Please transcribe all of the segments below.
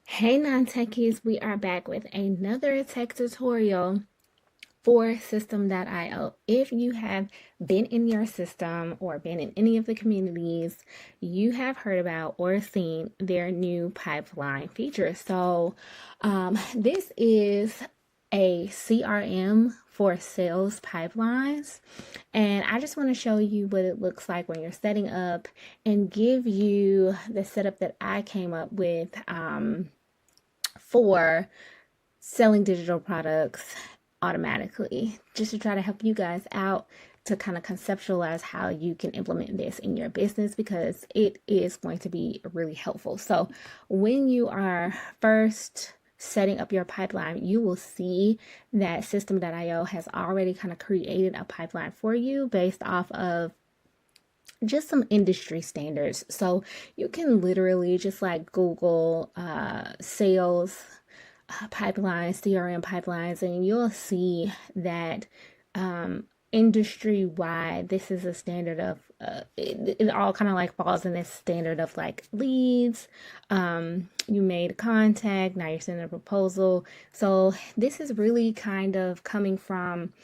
Hey Nontechies, we are back with another tech tutorial for System.io. If you have been in your system or been in any of the communities, you have heard about or seen their new pipeline feature. This is a CRM for sales pipelines. And I just want to show you what it looks like when you're setting up and give you the setup that I came up with for selling digital products automatically, just to try to help you guys out to kind of conceptualize how you can implement this in your business because it is going to be really helpful. So, when you are first setting up your pipeline, you will see that System.io has already kind of created a pipeline for you based off of just some industry standards. So you can literally just like Google sales pipelines, CRM pipelines, and you'll see that industry wide, this is a standard of it all kind of like falls in this standard of like leads. You made contact, now you're sending a proposal. So this is really kind of coming from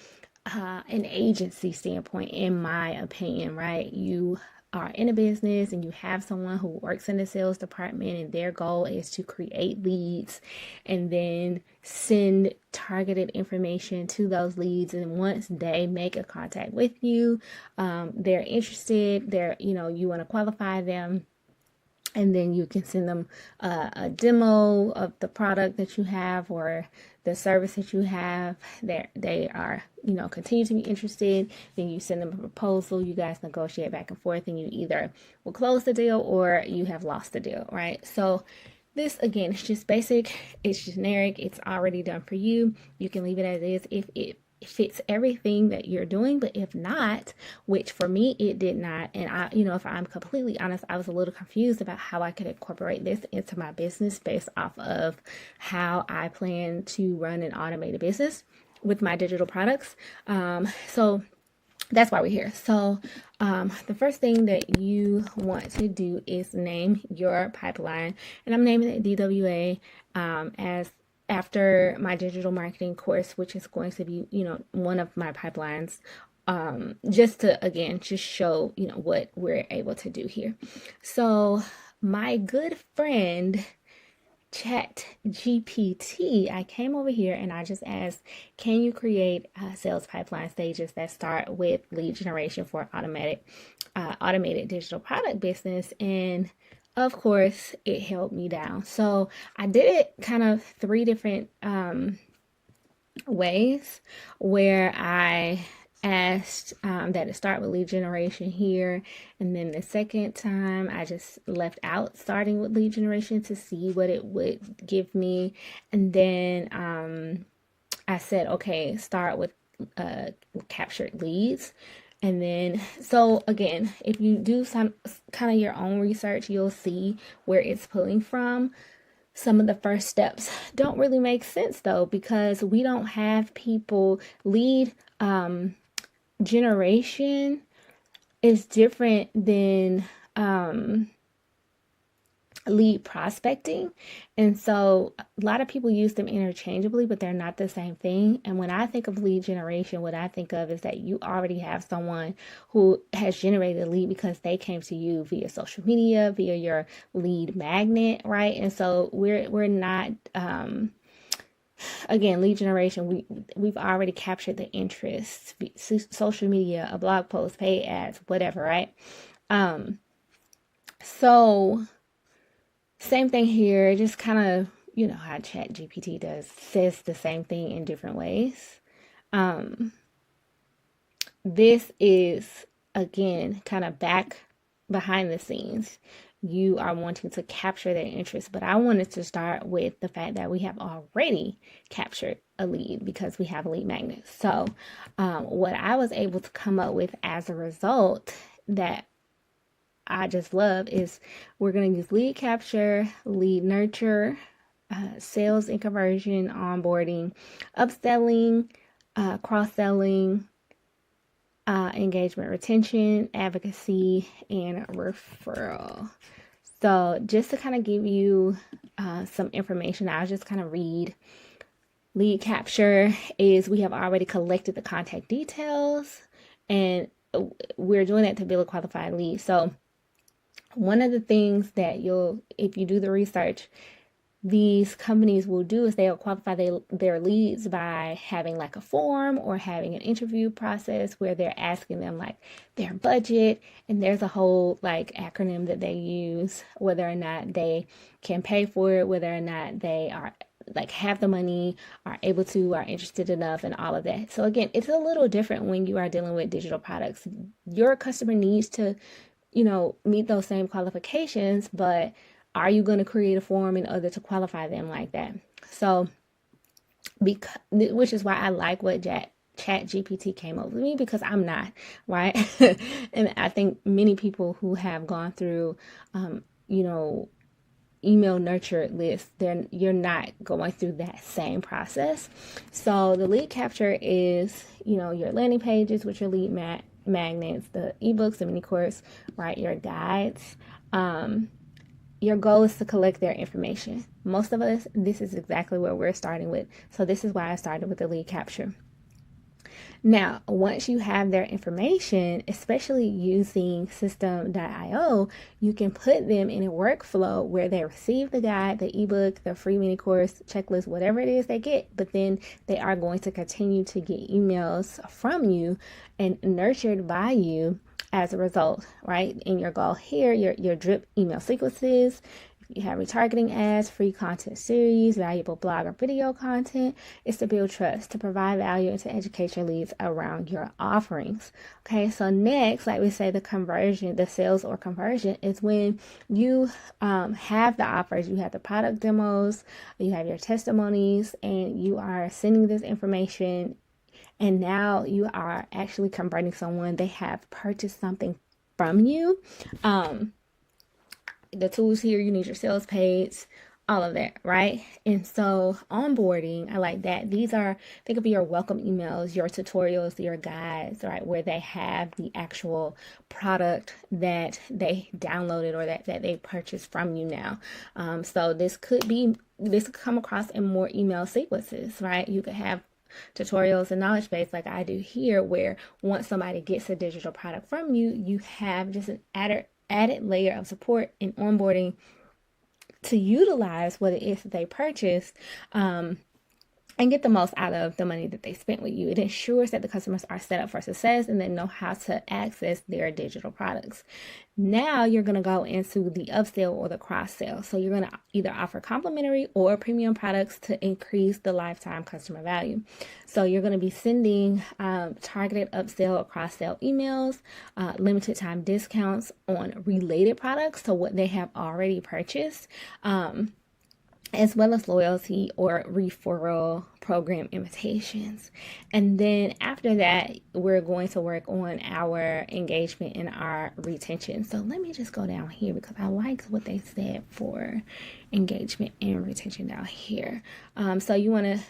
an agency standpoint, in my opinion, right? You are in a business and you have someone who works in the sales department, and their goal is to create leads and then send targeted information to those leads. And once they make a contact with you, they're interested, you want to qualify them, and then you can send them a demo of the product that you have or the service that you have. They are, continue to be interested. Then you send them a proposal. You guys negotiate back and forth, and you either will close the deal or you have lost the deal, right? So this again, it's just basic, it's generic, it's already done for you. You can leave it as is if it fits everything that you're doing. But if not, which for me it did not, and if I'm completely honest, I was a little confused about how I could incorporate this into my business based off of how I plan to run an automated business with my digital products. So that's why we're here. So the first thing that you want to do is name your pipeline, and I'm naming it DWA as after my digital marketing course, which is going to be, one of my pipelines, just to, again, just show, what we're able to do here. So my good friend, Chat GPT, I came over here and I just asked, can you create sales pipeline stages that start with lead generation for automated digital product business? And of course, it held me down. So I did it kind of three different ways, where I asked that it start with lead generation here, and then the second time I just left out starting with lead generation to see what it would give me, and then I said, okay, start with captured leads. And then, so again, if you do some kind of your own research, you'll see where it's pulling from. Some of the first steps don't really make sense though, because we don't have people lead generation is different than lead prospecting. And so a lot of people use them interchangeably, but they're not the same thing. And when I think of lead generation, what I think of is that you already have someone who has generated a lead because they came to you via social media, via your lead magnet, right? And so we're not again, lead generation, we've already captured the interest, social media, a blog post, paid ads, whatever, right? So same thing here, just kind of, how Chat GPT says the same thing in different ways. This is, again, kind of back behind the scenes. You are wanting to capture their interest, but I wanted to start with the fact that we have already captured a lead because we have a lead magnet. So what I was able to come up with as a result that I just love is we're going to use lead capture, lead nurture, sales and conversion, onboarding, upselling, cross-selling, engagement retention, advocacy, and referral. So just to kind of give you some information. I'll just kind of read. Lead capture is we have already collected the contact details, and we're doing that to build a qualified lead. So one of the things that if you do the research, these companies will do is they'll qualify their leads by having like a form or having an interview process where they're asking them like their budget, and there's a whole like acronym that they use, whether or not they can pay for it, whether or not they are like have the money, are able to, are interested enough, and all of that. So again, it's a little different when you are dealing with digital products. Your customer needs to meet those same qualifications, but are you going to create a form in order to qualify them like that? So, which is why I like what Chat GPT came up with me, because I'm not, right? And I think many people who have gone through, email nurture list, then you're not going through that same process. So the lead capture is, your landing pages with your lead magnets, the ebooks, the mini course, right? Your guides. Your goal is to collect their information. Most of us, this is exactly what we're starting with. So this is why I started with the lead capture. Now, once you have their information, especially using System.io, you can put them in a workflow where they receive the guide, the ebook, the free mini course, checklist, whatever it is they get, but then they are going to continue to get emails from you and nurtured by you as a result, right? In your goal here, your drip email sequences, you have retargeting ads, free content series, valuable blog or video content. It's to build trust, to provide value, and to educate your leads around your offerings. Okay, so next, like we say, the conversion, the sales or conversion is when you have the offers, you have the product demos, you have your testimonies, and you are sending this information, and now you are actually converting someone. They have purchased something from you. The tools here, you need your sales page, all of that, right? And so onboarding, I like that. They could be your welcome emails, your tutorials, your guides, right? Where they have the actual product that they downloaded or that they purchased from you now. So this could come across in more email sequences, right? You could have tutorials and knowledge base like I do here, where once somebody gets a digital product from you, you have just an added layer of support and onboarding to utilize what it is that they purchased, and get the most out of the money that they spent with you. It ensures that the customers are set up for success and they know how to access their digital products. Now you're going to go into the upsell or the cross sell. So you're going to either offer complimentary or premium products to increase the lifetime customer value. So you're going to be sending targeted upsell or cross sell emails, limited time discounts on related products, so what they have already purchased, as well as loyalty or referral program invitations. And then after that, we're going to work on our engagement and our retention. So let me just go down here because I like what they said for engagement and retention down here. So you want to,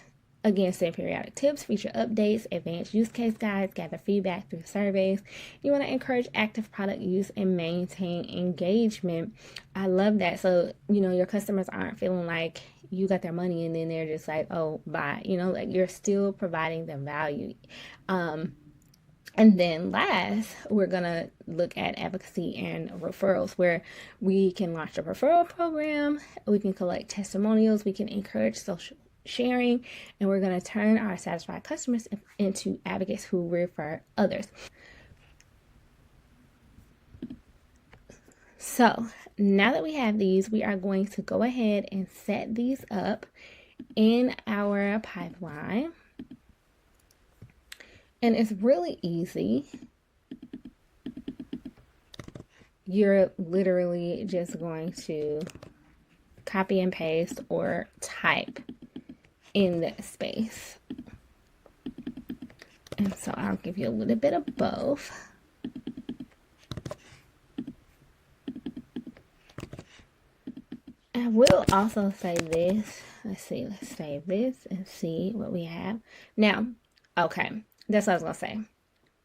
again, send periodic tips, feature updates, advanced use case guides, gather feedback through surveys. You want to encourage active product use and maintain engagement. I love that. So, your customers aren't feeling like you got their money and then they're just like, oh, bye. Like you're still providing them value. And then last, we're going to look at advocacy and referrals, where we can launch a referral program, we can collect testimonials, we can encourage social sharing, and we're going to turn our satisfied customers into advocates who refer others. So now that we have these, we are going to go ahead and set these up in our pipeline. And it's really easy. You're literally just going to copy and paste or type in that space. And so I'll give you a little bit of both. I will also say this. Let's save this and see what we have. Now, okay, that's what I was going to say.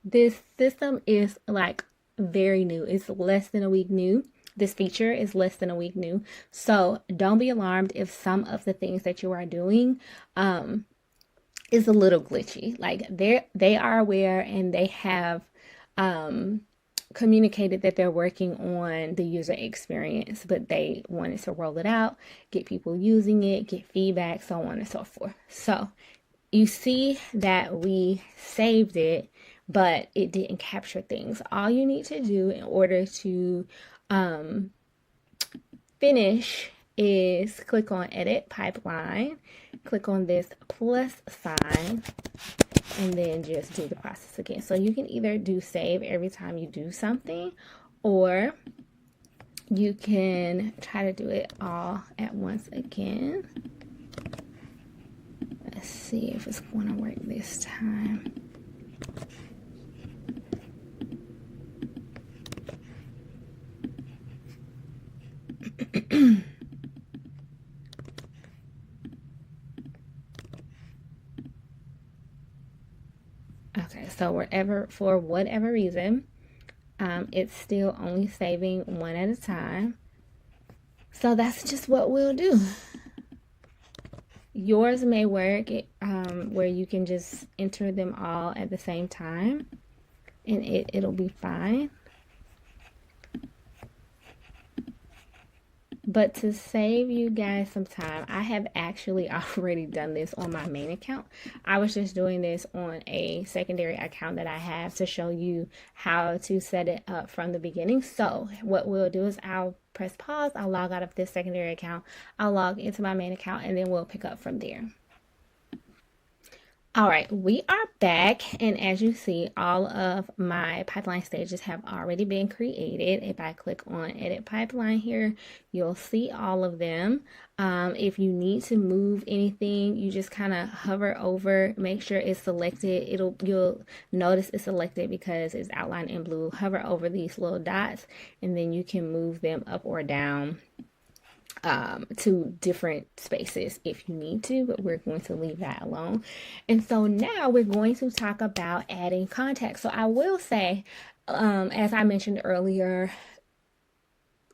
This system is like very new. It's less than a week new. This feature is less than a week new. So don't be alarmed if some of the things that you are doing is a little glitchy. Like they are aware and they have communicated that they're working on the user experience, but they wanted to roll it out, get people using it, get feedback, so on and so forth. So you see that we saved it, but it didn't capture things. All you need to do in order to finish is click on Edit Pipeline, click on this plus sign, and then just do the process again. So you can either do save every time you do something, or you can try to do it all at once again. Let's see if it's going to work this time. Okay, so for whatever reason, it's still only saving one at a time. So that's just what we'll do. Yours may work where you can just enter them all at the same time, and it'll be fine. But to save you guys some time, I have actually already done this on my main account. I was just doing this on a secondary account that I have to show you how to set it up from the beginning. So what we'll do is I'll press pause, I'll log out of this secondary account, I'll log into my main account, and then we'll pick up from there. All right, we are back, and as you see, all of my pipeline stages have already been created. If I click on Edit Pipeline here, you'll see all of them. If you need to move anything, you just kind of hover over, make sure it's selected. You'll notice it's selected because it's outlined in blue. Hover over these little dots, and then you can move them up or down to different spaces if you need to, but we're going to leave that alone. And so now we're going to talk about adding contacts. So I will say, as I mentioned earlier,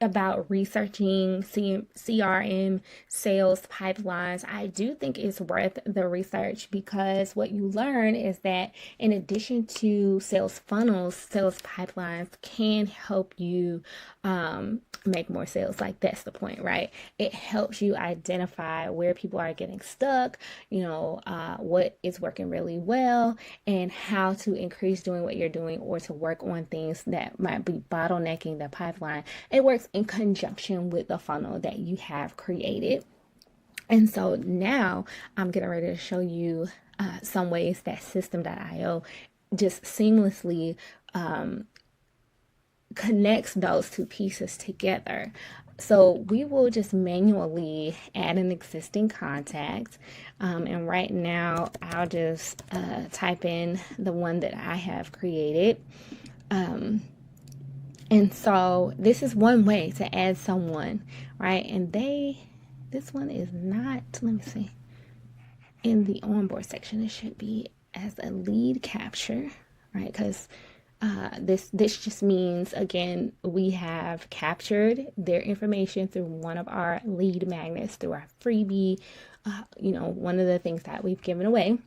about researching CRM sales pipelines, I do think it's worth the research, because what you learn is that in addition to sales funnels, sales pipelines can help you make more sales. Like, that's the point, right? It helps you identify where people are getting stuck, what is working really well, and how to increase doing what you're doing, or to work on things that might be bottlenecking the pipeline. It works in conjunction with the funnel that you have created. And so now I'm getting ready to show you some ways that System.io just seamlessly connects those two pieces together. So we will just manually add an existing contact. And right now I'll just type in the one that I have created. And so this is one way to add someone, right? And this one is not, let me see, in the onboard section. It should be as a lead capture, right? Because this just means, again, we have captured their information through one of our lead magnets, through our freebie, one of the things that we've given away.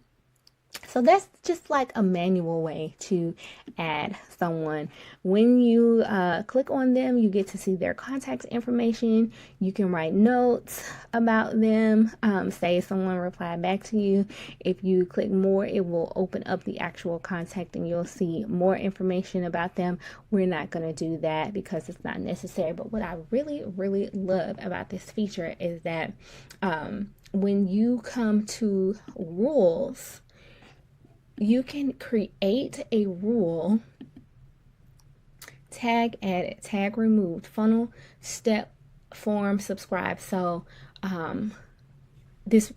So that's just like a manual way to add someone. When you click on them, you get to see their contact information. You can write notes about them, say someone replied back to you. If you click more, it will open up the actual contact and you'll see more information about them. We're not going to do that because it's not necessary. But what I really, really love about this feature is that when you come to rules, you can create a rule, tag added, tag removed, funnel, step, form, subscribe. So the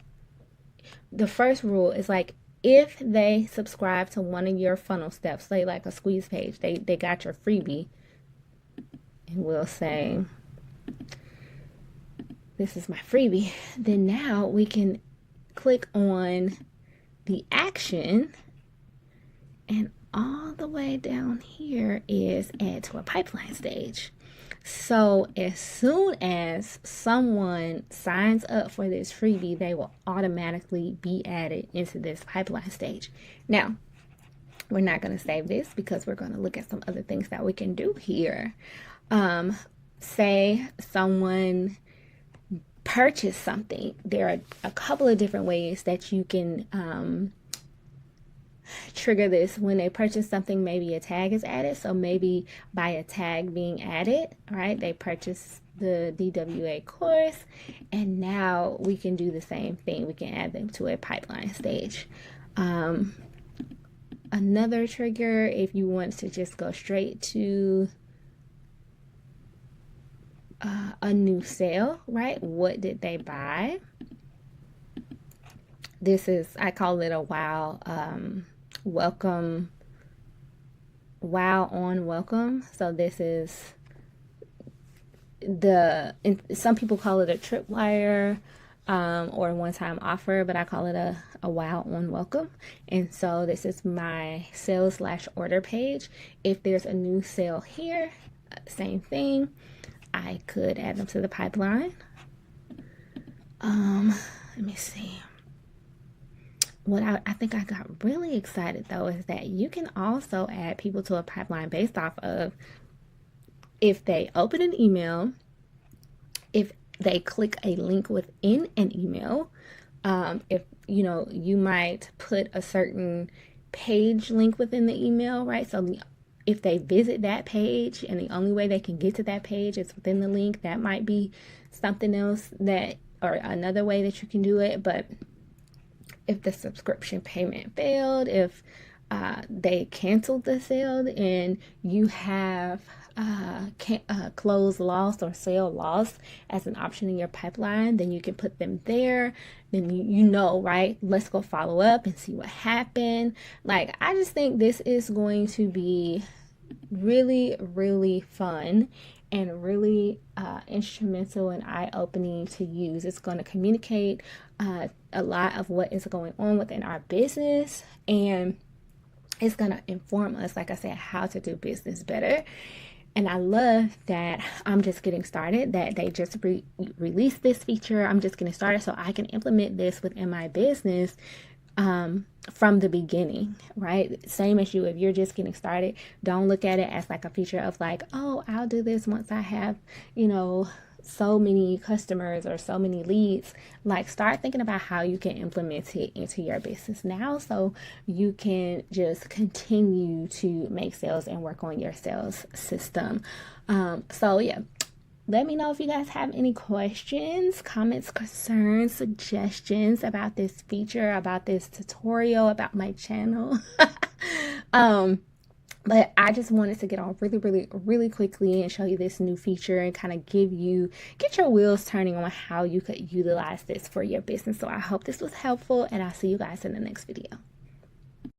first rule is like, if they subscribe to one of your funnel steps, say like a squeeze page, they got your freebie, and we'll say, this is my freebie, then now we can click on the action, and all the way down here is add to a pipeline stage. So as soon as someone signs up for this freebie, they will automatically be added into this pipeline stage. Now, we're not going to save this because we're going to look at some other things that we can do here. Say someone purchased something. There are a couple of different ways that you can trigger this. When they purchase something, maybe a tag is added. So maybe by a tag being added, right, they purchase the DWA course, and now we can do the same thing. We can add them to a pipeline stage. Another trigger, if you want to just go straight to a new sale, right? What did they buy? This is, I call it a wow welcome, wow on welcome. So this is some people call it a tripwire or one-time offer, but I call it a wow on welcome. And so this is my sales/order page. If there's a new sale here, same thing. I could add them to the pipeline. Let me see. What I think I got really excited though is that you can also add people to a pipeline based off of if they open an email, if they click a link within an email, if you might put a certain page link within the email, right? So if they visit that page and the only way they can get to that page is within the link, that might be something else or another way that you can do it. But if the subscription payment failed, if they canceled the sale and you have close lost or sale lost as an option in your pipeline, then you can put them there. Then right? Let's go follow up and see what happened. Like, I just think this is going to be really, really fun and really instrumental and eye-opening to use. It's going to communicate a lot of what is going on within our business, and it's going to inform us, like I said, how to do business better. And I love that I'm just getting started, that they just released this feature. I'm just getting started so I can implement this within my business from the beginning, right? Same as you, if you're just getting started, don't look at it as like a feature of like, oh, I'll do this once I have, so many customers or so many leads. Like, start thinking about how you can implement it into your business now so you can just continue to make sales and work on your sales system. So yeah, let me know if you guys have any questions, comments, concerns, suggestions about this feature, about this tutorial, about my channel. But I just wanted to get on really, really, really quickly and show you this new feature and kind of get your wheels turning on how you could utilize this for your business. So I hope this was helpful, and I'll see you guys in the next video.